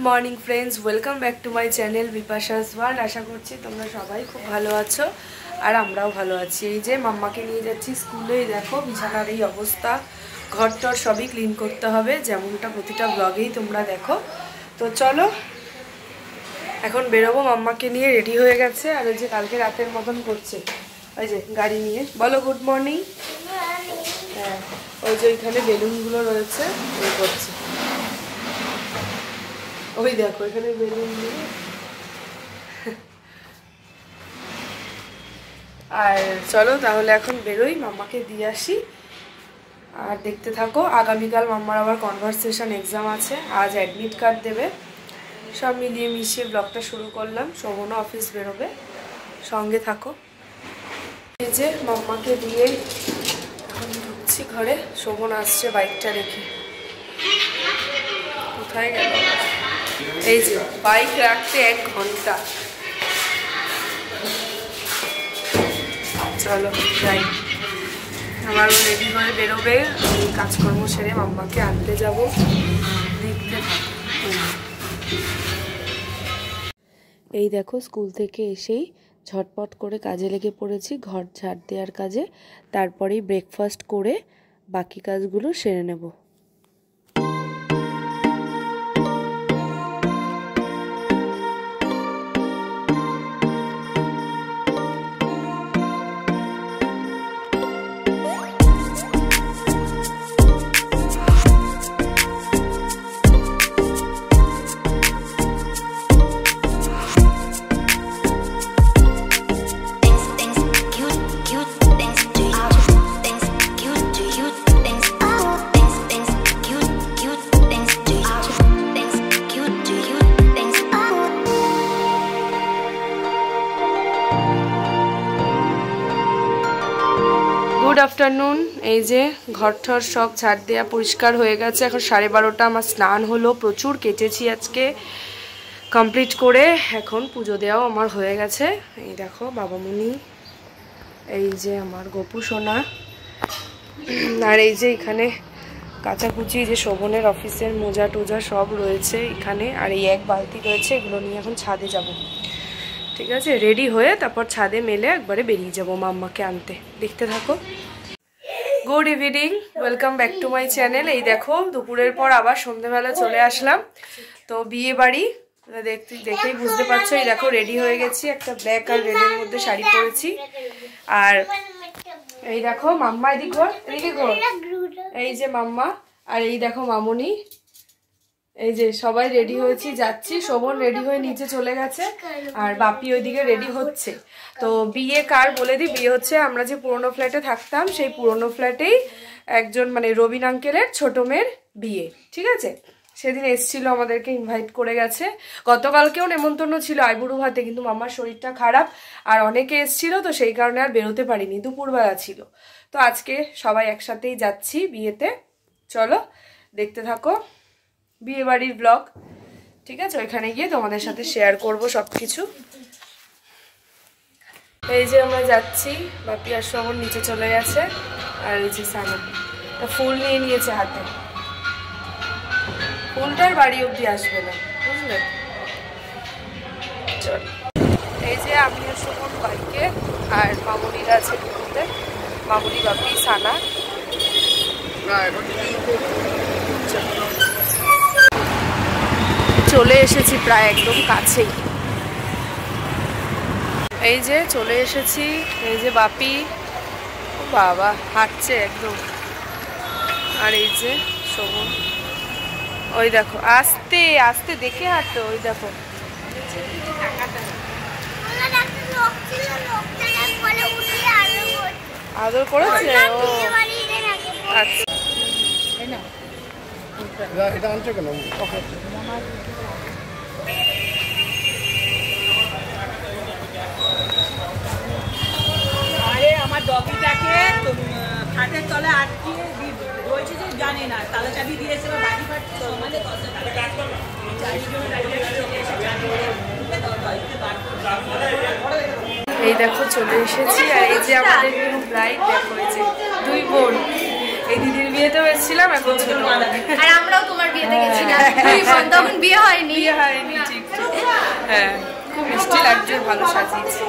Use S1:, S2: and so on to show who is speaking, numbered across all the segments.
S1: Morning friends, welcome back to my channel Bipasha's world. আশা করছি তোমরা সবাই খুব ভালো আছো আর আমরাও ভালো আছি। এই যে মাম্মাকে নিয়ে যাচ্ছি স্কুলে। দেখো বিছানার এই অবস্থা, ঘর টর সবই ক্লিন করতে হবে, যেমনটা প্রতিটা ব্লগেই তোমরা দেখো। তো চলো এখন বেরোবো। মাম্মাকে নিয়ে রেডি হয়ে গেছে আর ওই যে কালকে রাতের মতন করছে, ওই যে গাড়ি নিয়ে। বলো গুড মর্নিং। হ্যাঁ, ওই যে ওইখানে বেলুনগুলো রয়েছে, ওই করছে। ওই দেখো এখানে বেলুন দিয়ে। আর চলো তাহলে এখন বেরোই, মাম্মাকে দিয়ে আসি। আর দেখতে থাকো, আগামীকাল মাম্মার আবার কনভারসেশন এক্সাম আছে, আজ অ্যাডমিট কার্ড দেবে। সব মিলিয়ে মিশিয়ে ব্লগটা শুরু করলাম। শোভনও অফিস বেরোবে, সঙ্গে থাকো। এই যে মাম্মাকে দিয়ে এখন ঢুকছি ঘরে। শোভন আসছে বাইকটা রেখে। কোথায় গেল? এই যে বাইক রাখতে 1 ঘন্টা। চলো যাই, আবার রেডি হয়ে বেরোবে। কাজকর্ম সেরে মাম্মাকে আনতে যাব। দেখতে এই দেখো, স্কুল থেকে এসেই ঝটপট করে কাজে লেগে পড়েছি, ঘর ঝাড় দেওয়ার কাজে। তারপরেই ব্রেকফাস্ট করে বাকি কাজগুলো সেরে নেব। Good afternoon. এই যে ঘর ঠর সব ঝাড় দেওয়া পরিষ্কার হয়ে গেছে। এখন 12:30। আমার স্নান হলো, প্রচুর কেটেছি আজকে। কমপ্লিট করে এখন পুজো দেওয়াও আমার হয়ে গেছে। এই দেখো বাবামণি, এই যে আমার গপু সোনা, আর এই যে এখানে কাচাকুচি যে শোভনের অফিসের মোজা টোজা সব রয়েছে এখানে। আর এই 1 বালতি রয়েছে, এগুলো নিয়ে এখন ছাদে যাব। ঠিক আছে, রেডি হয়ে তারপর ছাদে মেলে একবারে বেরিয়ে যাবো মাম্মাকে আনতে। দেখতে থাকো। Good evening, welcome back to my channel. এই দেখো দুপুরের পর আবার সন্ধ্যেবেলা চলে আসলাম। তো বিয়ে বাড়ি দেখেই বুঝতে পারছো। এই দেখো রেডি হয়ে গেছি, একটা ব্ল্যাক আর রেডের মধ্যে শাড়ি পরেছি। আর এই দেখো মাম্মা, এদিকে ঘোর। এই যে মাম্মা, আর এই দেখো মামুনি। এই যে সবাই রেডি হয়েছি, যাচ্ছি। শোভন রেডি হয়ে নিচে চলে গেছে, আর বাপি ওইদিকে রেডি হচ্ছে। তো বিয়ে কার বলে দিই, বিয়ে হচ্ছে আমরা যে পুরনো ফ্ল্যাটে থাকতাম সেই পুরনো ফ্ল্যাটেই একজন, মানে রবিন আঙ্কেলের ছোট মেয়ের বিয়ে। ঠিক আছে, সেদিন এসছিল, আমাদেরকে ইনভাইট করে গেছে। গতকালকেও নেমন্তন্ন ছিল আইবুড়ো ভাতে, কিন্তু মামার শরীরটা খারাপ আর অনেকে এসছিল, তো সেই কারণে আর বেরোতে পারিনি, দুপুরবেলা ছিল। তো আজকে সবাই একসাথেই যাচ্ছি বিয়েতে। চলো দেখতে থাকো বিয়ে বাড়ির ব্লগ। ঠিক আছে, ওইখানে গিয়ে তোমাদের সাথে শেয়ার করব সবকিছু। এই যে আমরা যাচ্ছি, বাপি আর শোভন নিচে চলে গেছে। আর এই যে সানা ফুল নিয়ে নিয়েছে হাতে। ফুলটার বাড়ি অবধি আসবে না, বুঝলে। চল, এই যে আমি আর শোভন বাইকে, আর মামুনিরা আছে ঘুরতে। মামুনি, বাপি, সানা। চলে এসেছি প্রায় একদম কাছেই। এই যে চলে এসেছি। এই যে বাপি, ও বাবা হাঁটছে একদম। আর এই যে শোভন, ওই দেখো আস্তে আস্তে দেখে হাঁটো। ওই দেখো আদর করেছে ও। আচ্ছা এটা আনছো কেন? ওকে,
S2: আরে আমার ডগিটাকে খাটের তলে আটকিয়ে রয়েছে যে জানে না, তালা চাবি দিয়েছে, বাড়ি ফাটছে সমাজে
S1: এই দেখো চলে এসেছি। আর এই যে আমাদের নিউ ব্রাইড, দেখো এই যে 2 বোন। এই দিদির বিয়েতেও এসেছিলাম, এখন ছোট।
S3: আর আমরাও তোমার বিয়েতে গেছিলাম, তখন বিয়ে হয়নি।
S1: বিয়ে হয়নি, ঠিক। হ্যাঁ, খুব মিষ্টি লাগছে, ভালো সাজিয়েছে।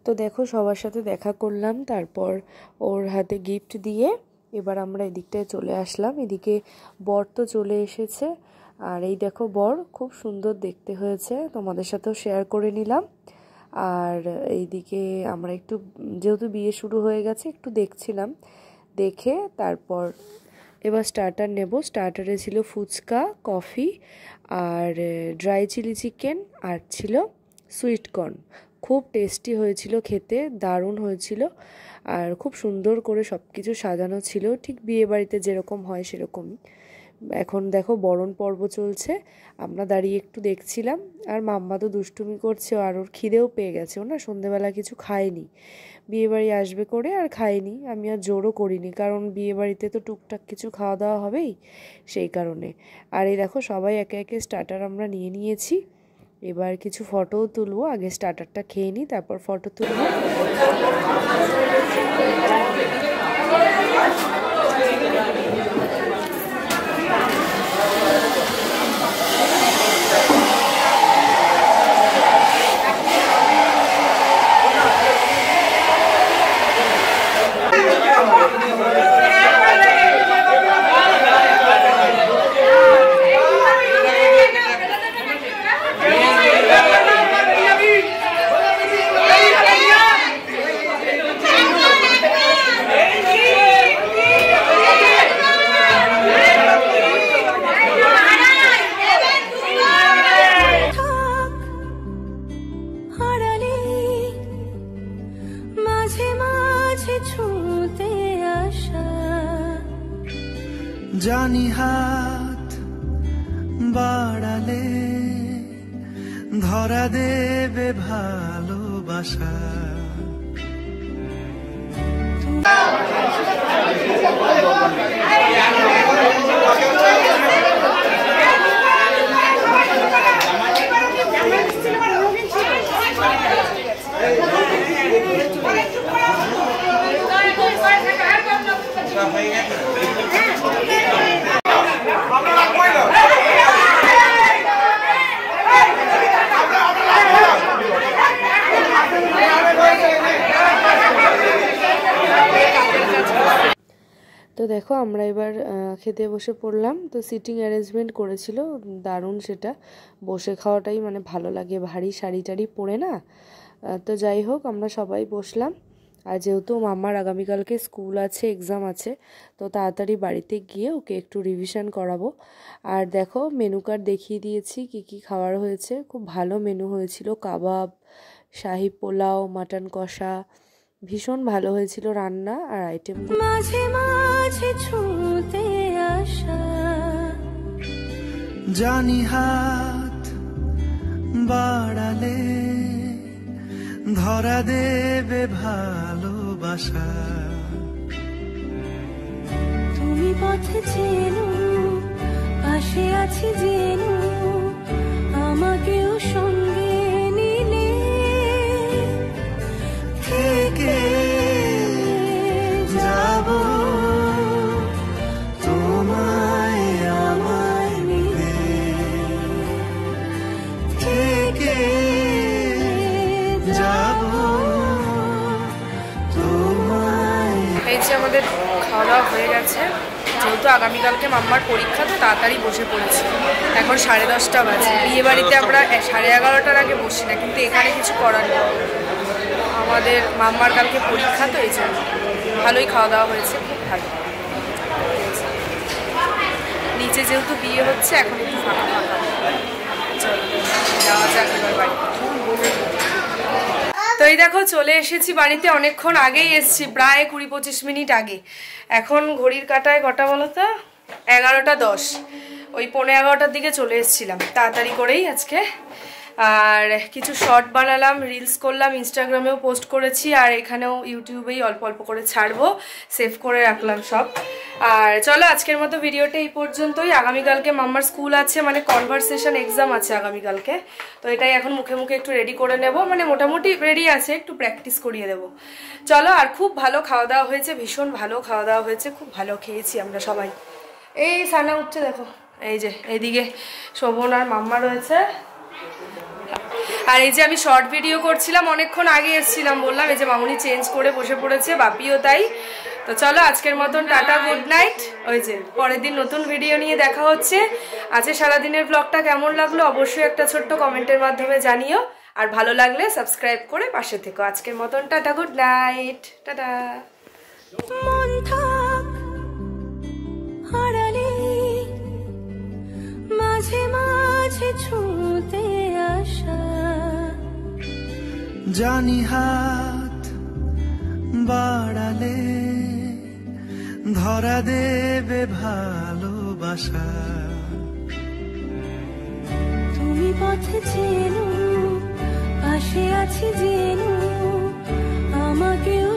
S1: তো দেখো সবার সাথে দেখা করলাম, তারপর ওর হাতে গিফট দিয়ে এবার আমরা এদিকটায় চলে আসলাম। এদিকে বর তো চলে এসেছে, আর এই দেখো বর খুব সুন্দর দেখতে হয়েছে, তোমাদের সাথেও শেয়ার করে নিলাম। আর এইদিকে আমরা একটু, যেহেতু বিয়ে শুরু হয়ে গেছে, একটু দেখছিলাম, দেখে তারপর এবার স্টার্টার নেব। স্টার্টারে ছিল ফুচকা, কফি আর ড্রাই চিলি চিকেন, আর ছিল সুইট কর্ন। খুব টেস্টি হয়েছিল খেতে, দারুণ হয়েছিল, আর খুব সুন্দর করে সব কিছু সাজানো ছিল, ঠিক বিয়ে বাড়িতে যেরকম হয় সেরকমই। এখন দেখো বরণ পর্ব চলছে, আমরা দাঁড়িয়ে একটু দেখছিলাম। আর মাম্মা তো দুষ্টুমি করছে, আর ওর খিদেও পেয়ে গেছে, ও না সন্ধেবেলা কিছু খায়নি, বিয়েবাড়ি আসবে করে আর খায়নি। আমি আর জোরও করিনি, কারণ বিয়েবাড়িতে তো টুকটাক কিছু খাওয়া দাওয়া হবেই, সেই কারণে। আর এই দেখো সবাই একে একে স্টার্টার আমরা নিয়ে নিয়েছি, এবার কিছু ফটোও তুলবো। আগে স্টার্টারটা খেয়ে নিই, তারপর ফটো তুলবো।
S4: জানি হাত বাড়ালে ধরা দেবে ভালোবাসা।
S1: তো দেখো আমরা এবার খেতে বসে পড়লাম। তো সিটিং অ্যারেঞ্জমেন্ট করেছিল দারুণ, সেটা বসে খাওয়াটাই মানে ভালো লাগে, ভারী শাড়ি টাড়ি পরে না। তো যাই হোক আমরা সবাই বসলাম। আর যেহেতু মাম্মার আগামীকালকে স্কুল আছে, এক্সাম আছে, তো তাড়াতাড়ি বাড়িতে গিয়ে ওকে একটু রিভিশন করাবো। আর দেখো মেনু কার্ড দেখিয়ে দিয়েছি কি কি খাবার হয়েছে, খুব ভালো মেনু হয়েছিল, কাবাব, শাহি পোলাও, মাটন কষা, ভীষণ ভালো হয়েছিল রান্না আর আইটেম।
S4: মাঝে মাঝে ছুঁতে আসা, জানি হাত বাড়ালে ধরা দেবে ভালোবাসা। তুমি পথে চেনো, পাশে আছি জেনো, আমাকেও সঙ্গে নিলে থেকে যাব তোমায় আমায় নিলে, থেকে যাব তোমায়।
S1: এই যে আমাদের খাওয়া দাওয়া হয়ে গেছে, যেহেতু আগামীকালকে মাম্মার পরীক্ষা তো তাড়াতাড়ি বসে পড়েছি। এখন 10:30 বাজে। বিয়ে বাড়িতে আমরা 11:30টার আগে বসি না, কিন্তু এখানে কিছু করার নেই, আমাদের মাম্মার কালকে পরীক্ষা, তো এই জন্য ভালোই খাওয়া দাওয়া হয়েছে, খুব ভালো। নিচে যেহেতু বিয়ে হচ্ছে এখন একটু ফাঁকা ফাঁকা, চলো যাওয়া যাক এবার বাড়ি। তো এই দেখো চলে এসেছি বাড়িতে, অনেকক্ষণ আগেই এসেছি, প্রায় 20-25 মিনিট আগে। এখন ঘড়ির কাঁটায় কটা বলো তো, 11:10, ওই 11:15টার দিকে চলে এসেছিলাম তাড়াতাড়ি করেই আজকে। আর কিছু শর্ট বানালাম, রিলস করলাম, ইনস্টাগ্রামেও পোস্ট করেছি, আর এখানেও ইউটিউবেই অল্প অল্প করে ছাড়বো, সেভ করে রাখলাম সব। আর চলো আজকের মতো ভিডিওটা এই পর্যন্তই। আগামীকালকে মাম্মার স্কুল আছে, মানে কনভারসেশন এক্সাম আছে আগামীকালকে, তো এটাই এখন মুখে মুখে একটু রেডি করে নেব, মানে মোটামুটি রেডি আছে, একটু প্র্যাকটিস করিয়ে দেবো। চলো, আর খুব ভালো খাওয়া দাওয়া হয়েছে, ভীষণ ভালো খাওয়া দাওয়া হয়েছে, খুব ভালো খেয়েছি আমরা সবাই। এই সানা উঠছে দেখো, এই যে এইদিকে শোভন আর মাম্মা রয়েছে। আর এই যে আমি শর্ট ভিডিও করছিলাম, অনেকক্ষণ আগে এসেছিলাম বললাম, এই যে মামুনি চেঞ্জ করে বসে পড়েছে, বাপিও তাই। তো চলো আজকের মতন টাটা, গুড নাইট। ওই যে পরের দিন নতুন ভিডিও নিয়ে দেখা হচ্ছে। আজকে সারাদিনের ব্লগটা কেমন লাগলো অবশ্যই একটা ছোট্ট কমেন্টের মাধ্যমে জানিও, আর ভালো লাগলে সাবস্ক্রাইব করে পাশে থেকো। আজকের মতন টাটা, গুড নাইট, টাটা।
S4: মন থাক হারালে মাঝে মাঝে ছুঁতে আসা, জানি হাত বাড়ালে ধরা দেবে ভালোবাসা। তুমি পথে চেনো, পাশে আছি জেনো, আমাকেও